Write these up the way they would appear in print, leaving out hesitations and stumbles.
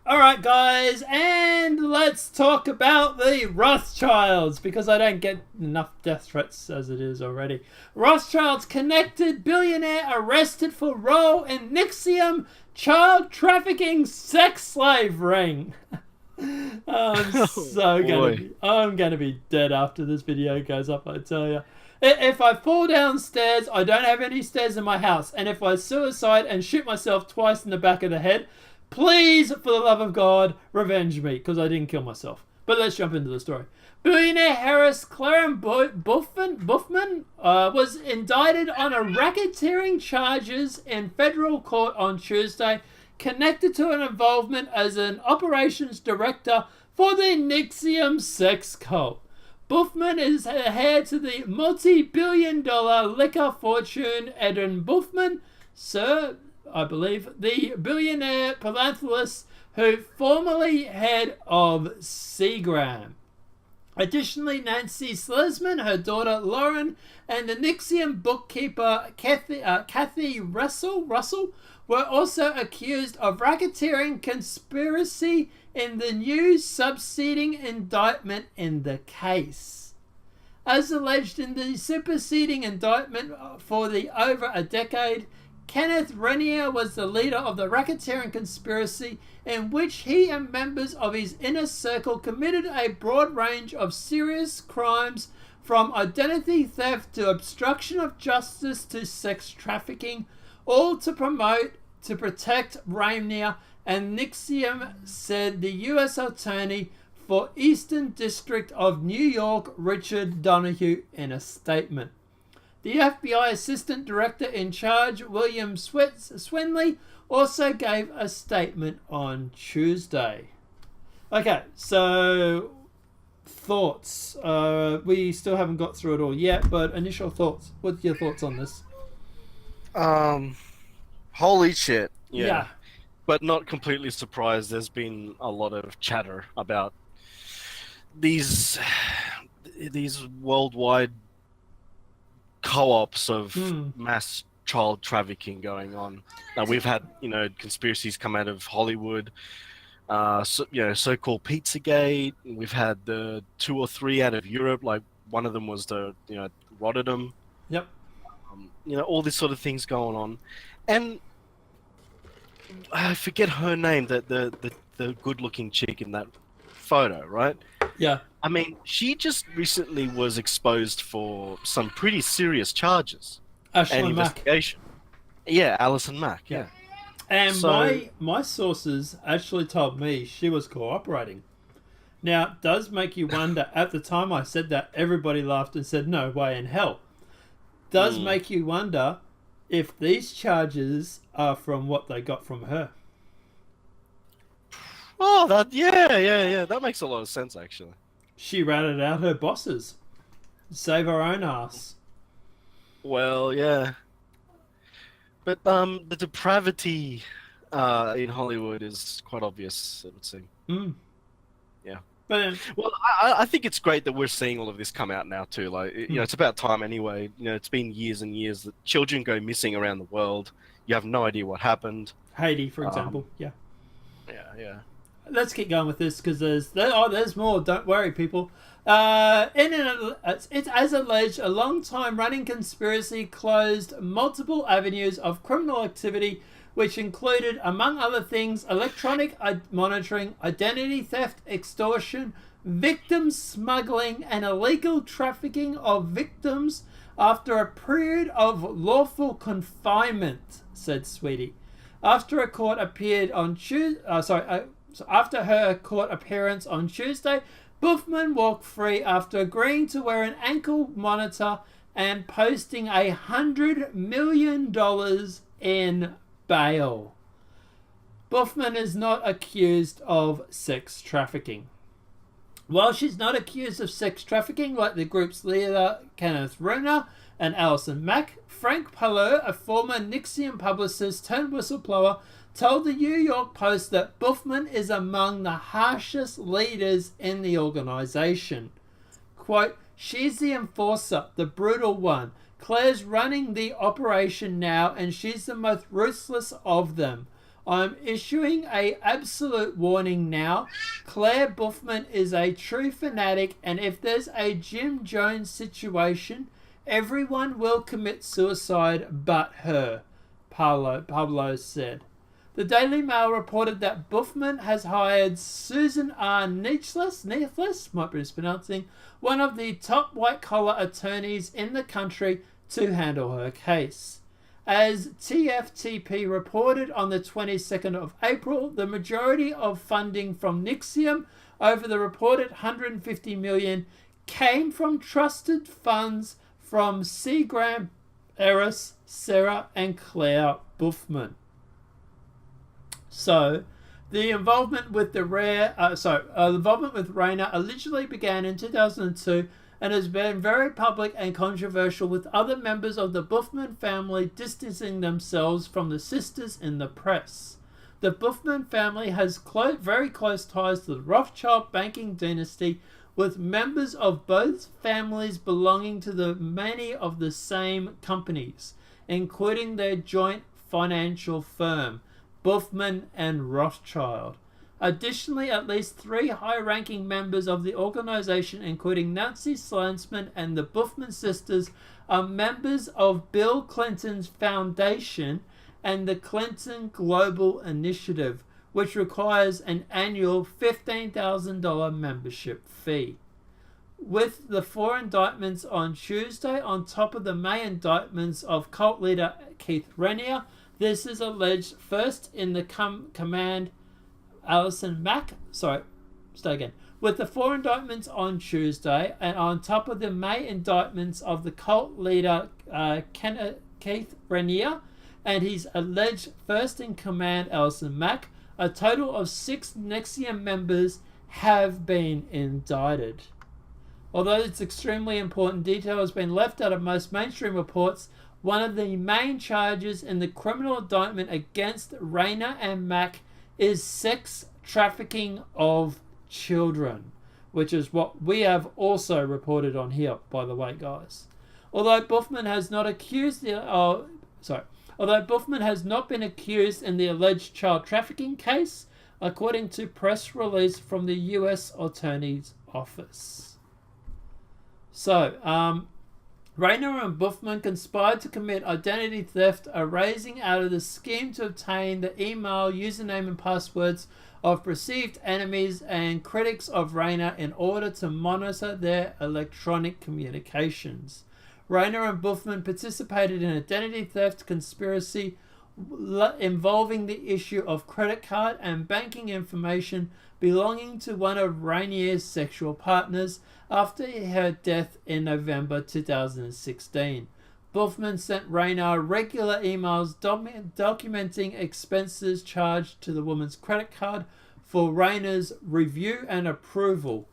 Alright guys, and let's talk about the Rothschilds, because I don't get enough death threats as it is already. Rothschilds connected billionaire arrested for role in NXIVM child trafficking sex slave ring. I'm gonna be dead after this video goes up, I tell you. If I fall downstairs, I don't have any stairs in my house, and if I suicide and shoot myself twice in the back of the head, please, for the love of God, revenge me, because I didn't kill myself. But let's jump into the story. Billionaire Harris Claren Buffman was indicted on a racketeering charges in federal court on Tuesday, connected to an involvement as an operations director for the NXIVM sex cult. Buffman is heir to the multi-billion-dollar liquor fortune Eden Buffman, Sir, I believe, the billionaire philanthropist who formerly head of Seagram. Additionally, Nancy Slezman, her daughter Lauren, and the NXIVM bookkeeper Kathy Russell were also accused of racketeering conspiracy in the new superseding indictment in the case. As alleged in the superseding indictment for the over a decade, Kenneth Renier was the leader of the racketeering conspiracy in which he and members of his inner circle committed a broad range of serious crimes, from identity theft to obstruction of justice to sex trafficking, all to protect Renier and NXIVM, said the U.S. Attorney for Eastern District of New York, Richard Donahue, in a statement. The FBI Assistant Director in charge, William Swinley, also gave a statement on Tuesday. Okay, so thoughts. We still haven't got through it all yet, but initial thoughts. What's your thoughts on this? Holy shit. Yeah. But not completely surprised. There's been a lot of chatter about these worldwide co-ops of mass child trafficking going on. We've had, conspiracies come out of Hollywood, so-called Pizzagate. We've had the 2 or 3 out of Europe, like one of them was the, Rotterdam. Yep. All these sort of things going on. And I forget her name, the good-looking chick in that photo, right? Yeah. I mean, she just recently was exposed for some pretty serious charges. Ashley investigation. Yeah, Alison Mack. Yeah. And so, my sources actually told me she was cooperating. Now, it does make you wonder. At the time I said that, everybody laughed and said, "No way in hell." Does make you wonder if these charges are from what they got from her. Oh, that makes a lot of sense, actually. She ratted out her bosses. Save her own ass. Well, yeah. But the depravity in Hollywood is quite obvious, it would seem. Yeah. But well, I think it's great that we're seeing all of this come out now too. Like, it's about time anyway. It's been years and years that children go missing around the world. You have no idea what happened. Haiti, for example. Yeah. Let's keep going with this, because there's more. Don't worry, people. It's as alleged, a long-time running conspiracy closed multiple avenues of criminal activity, which included, among other things, electronic monitoring, identity theft, extortion, victim smuggling, and illegal trafficking of victims after a period of lawful confinement, said Sweetie. After her court appearance on Tuesday, Buffman walked free after agreeing to wear an ankle monitor and posting $100 million in bail. Buffman is not accused of sex trafficking. While she's not accused of sex trafficking like the group's leader Kenneth Renier and Alison Mack, Frank Pallot, a former NXIVM publicist turned whistleblower, told the New York Post that Buffman is among the harshest leaders in the organization. Quote, "She's the enforcer, the brutal one. Claire's running the operation now, and she's the most ruthless of them. I'm issuing a absolute warning now. Claire Buffman is a true fanatic, and if there's a Jim Jones situation, everyone will commit suicide but her, Pablo said. The Daily Mail reported that Buffman has hired Susan R. Neithless, might be mispronouncing, one of the top white-collar attorneys in the country to handle her case. As TFTP reported on the 22nd of April, the majority of funding from NXIVM, over the reported $150 million, came from trusted funds from Seagram, Eris, Sarah, and Claire Buffman. So, the involvement with involvement with Rayner allegedly began in 2002 and has been very public and controversial, with other members of the Buffman family distancing themselves from the sisters in the press. The Buffman family has very close ties to the Rothschild banking dynasty, with members of both families belonging to many of the same companies, including their joint financial firm, Buffman and Rothschild. Additionally, at least 3 high-ranking members of the organization, including Nancy Slansman and the Buffman sisters, are members of Bill Clinton's foundation and the Clinton Global Initiative, which requires an annual $15,000 membership fee. With the 4 indictments on Tuesday on top of the May indictments of cult leader Keith Raniere, this is alleged first in the command Alison Mack. With the 4 indictments on Tuesday and on top of the May indictments of the cult leader Keith Raniere and his alleged first in command Alison Mack, a total of 6 NXIVM members have been indicted. Although it's extremely important detail has been left out of most mainstream reports, one of the main charges in the criminal indictment against Rayner and Mack is sex trafficking of children, which is what we have also reported on here, by the way, guys. Although Buffman has not been accused in the alleged child trafficking case, according to press release from the U.S. Attorney's Office. So, Rayner and Buffman conspired to commit identity theft, arising out of the scheme to obtain the email, username, and passwords of perceived enemies and critics of Rayner in order to monitor their electronic communications. Rayner and Buffman participated in identity theft conspiracy involving the issue of credit card and banking information belonging to one of Rainer's sexual partners after her death in November 2016. Buffman sent Rayner regular emails documenting expenses charged to the woman's credit card for Rayner's review and approval.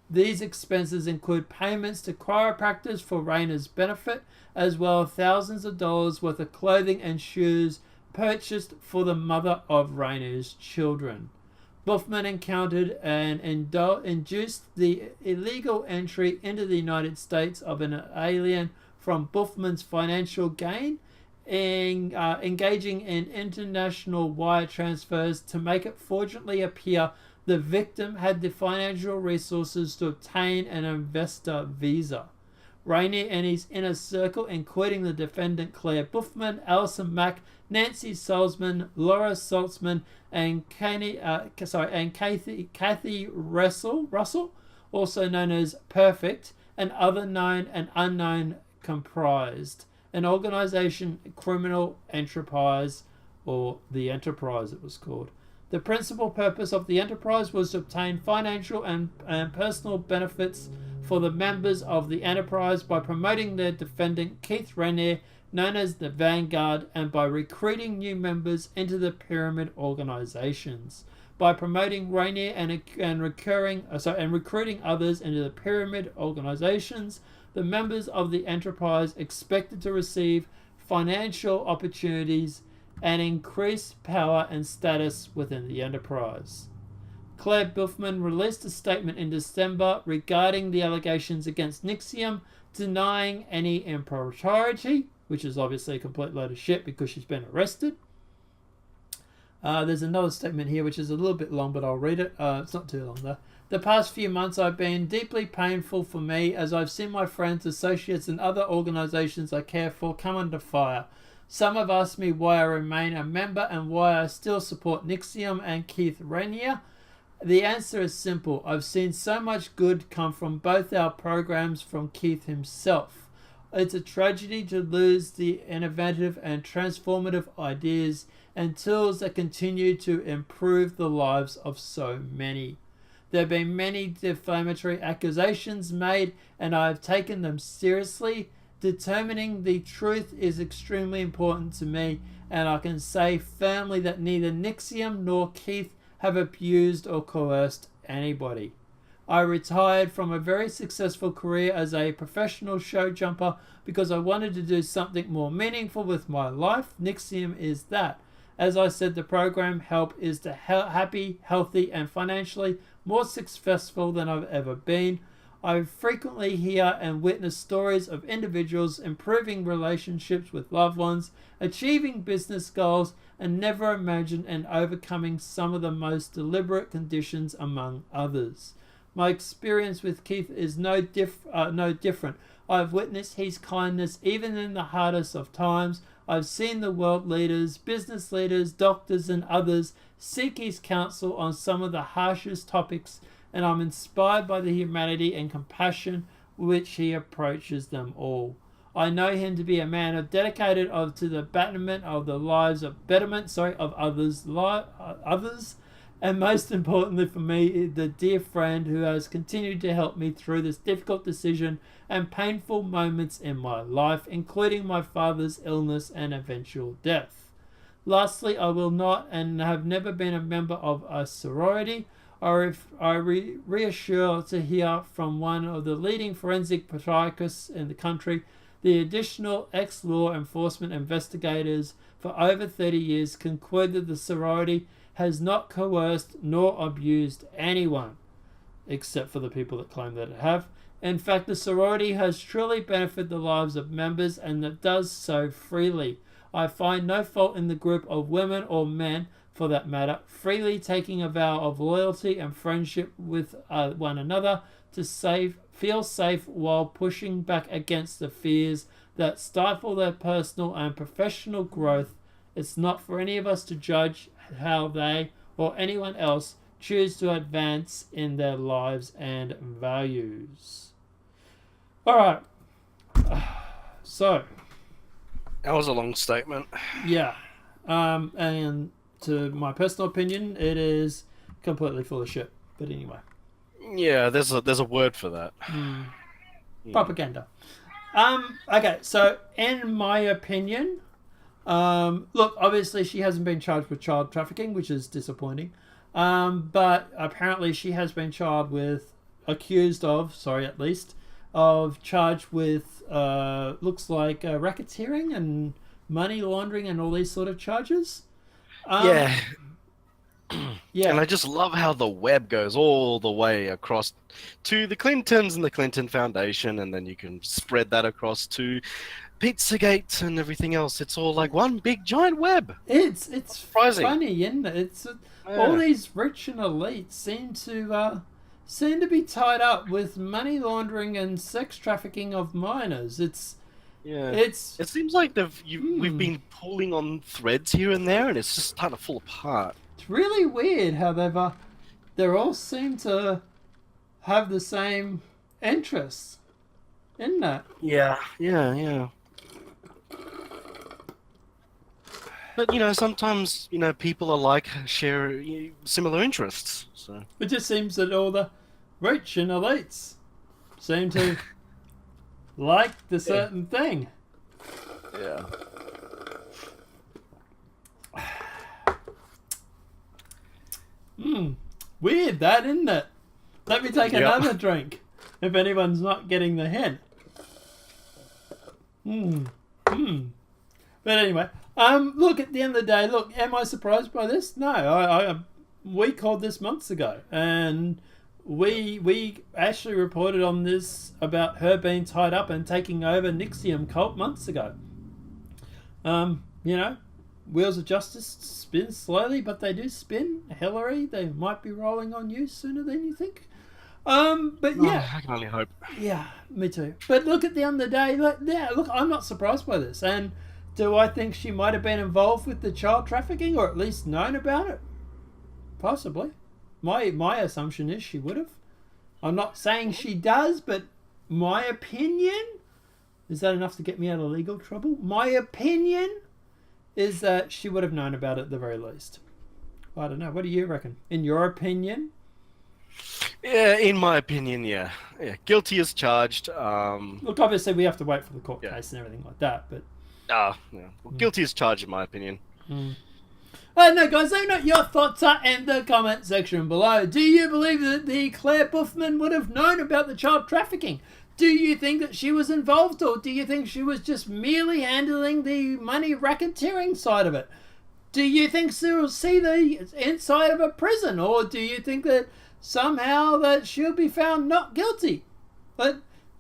These expenses include payments to chiropractors for Rayner's benefit, as well as thousands of dollars worth of clothing and shoes purchased for the mother of Rayner's children. Buffman encountered and induced the illegal entry into the United States of an alien from Buffman's financial gain, engaging in international wire transfers to make it fraudulently appear the victim had the financial resources to obtain an investor visa. Rayner and his inner circle, including the defendant Claire Buffman, Alison Mack, Nancy Salzman, Laura Saltzman, and Kathy Russell, also known as Perfect, and other known and unknown, comprised an organization, criminal enterprise, or the Enterprise it was called. The principal purpose of the enterprise was to obtain financial and personal benefits for the members of the enterprise by promoting their defendant Keith Raniere, known as the Vanguard, and by recruiting new members into the pyramid organizations. By promoting Raniere and recruiting others into the pyramid organizations, the members of the enterprise expected to receive financial opportunities and increased power and status within the enterprise. Claire Buffman released a statement in December regarding the allegations against NXIVM, denying any impropriety, which is obviously a complete load of shit because she's been arrested. There's another statement here which is a little bit long, but I'll read it. It's not too long though. The past few months have been deeply painful for me as I've seen my friends, associates and other organisations I care for come under fire. Some have asked me why I remain a member and why I still support NXIVM and Keith Rainier. The answer is simple. I've seen so much good come from both our programs from Keith himself. It's a tragedy to lose the innovative and transformative ideas and tools that continue to improve the lives of so many. There have been many defamatory accusations made, and I have taken them seriously. Determining the truth is extremely important to me, and I can say firmly that neither NXIVM nor Keith have abused or coerced anybody. I retired from a very successful career as a professional show jumper because I wanted to do something more meaningful with my life. NXIVM is that. As I said, the program help is to happy, healthy, and financially more successful than I've ever been. I frequently hear and witness stories of individuals improving relationships with loved ones, achieving business goals, and never imagined and overcoming some of the most deliberate conditions among others. My experience with Keith is no different. I've witnessed his kindness even in the hardest of times. I've seen the world leaders, business leaders, doctors and others seek his counsel on some of the harshest topics, and I'm inspired by the humanity and compassion with which he approaches them all. I know him to be a man dedicated to the betterment of the lives of others, and most importantly for me, the dear friend who has continued to help me through this difficult decision and painful moments in my life, including my father's illness and eventual death. Lastly, I will not and have never been a member of a sorority. I reassure to hear from one of the leading forensic pathologists in the country. The additional ex-law enforcement investigators for over 30 years conclude that the sorority has not coerced nor abused anyone, except for the people that claim that it have. In fact, the sorority has truly benefited the lives of members, and it does so freely. I find no fault in the group of women or men, for that matter, freely taking a vow of loyalty and friendship with one another to feel safe while pushing back against the fears that stifle their personal and professional growth. It's not for any of us to judge how they or anyone else choose to advance in their lives and values. Alright. So. That was a long statement. Yeah. And to my personal opinion, it is completely full of shit. But anyway. Yeah, there's a word for that. Propaganda. Okay, so in my opinion, look, obviously she hasn't been charged with child trafficking, which is disappointing. But apparently she has been charged with, charged with, looks like racketeering and money laundering and all these sort of charges. Yeah. Yeah. And I just love how the web goes all the way across to the Clintons and the Clinton Foundation, and then you can spread that across to Pizzagate and everything else. It's all like one big giant web. It's surprising. Funny, isn't it? All these rich and elites seem to be tied up with money laundering and sex trafficking of minors. It seems like we've been pulling on threads here and there, and it's just starting to fall apart. It's really weird how they all seem to have the same interests, isn't it? Yeah. But sometimes people alike share similar interests. So it just seems that all the rich and elites seem to like the certain thing. Yeah. Weird that, isn't it? Let me take another drink, if anyone's not getting the hint. But anyway, look, at the end of the day, look, am I surprised by this? No, we called this months ago, and we actually reported on this about her being tied up and taking over NXIVM cult months ago. wheels of justice spin slowly, but they do spin. Hillary, they might be rolling on you sooner than you think. But yeah, I can only hope. yeah, me too. But look, at the end of the day, look, I'm not surprised by this. And do I think she might have been involved with the child trafficking, or at least known about it? Possibly. My assumption is she would have. I'm not saying she does, but my opinion, is that enough to get me out of legal trouble? My opinion is that she would have known about it at the very least. I don't know. What do you reckon? In your opinion? Yeah, in my opinion, yeah. Guilty as charged. Look, obviously we have to wait for the court case and everything like that, but... Guilty as charged, in my opinion. No, guys, let me know what your thoughts are in the comment section below. Do you believe that the Claire Buffman would have known about the child trafficking? Do you think that she was involved, or do you think she was just merely handling the money racketeering side of it? Do you think she'll see the inside of a prison, or do you think that somehow that she'll be found not guilty? But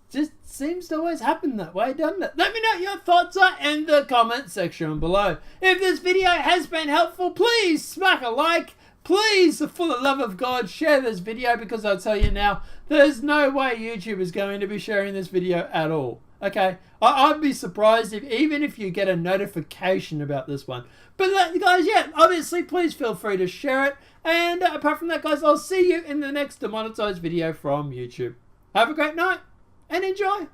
just seems to always happen that way, doesn't it? Let me know what your thoughts are in the comment section below. If this video has been helpful, please smack a like. Please, for the love of God, share this video, because I'll tell you now, there's no way YouTube is going to be sharing this video at all. Okay? I'd be surprised even if you get a notification about this one. But guys, yeah, obviously, please feel free to share it. And apart from that, guys, I'll see you in the next demonetized video from YouTube. Have a great night and enjoy.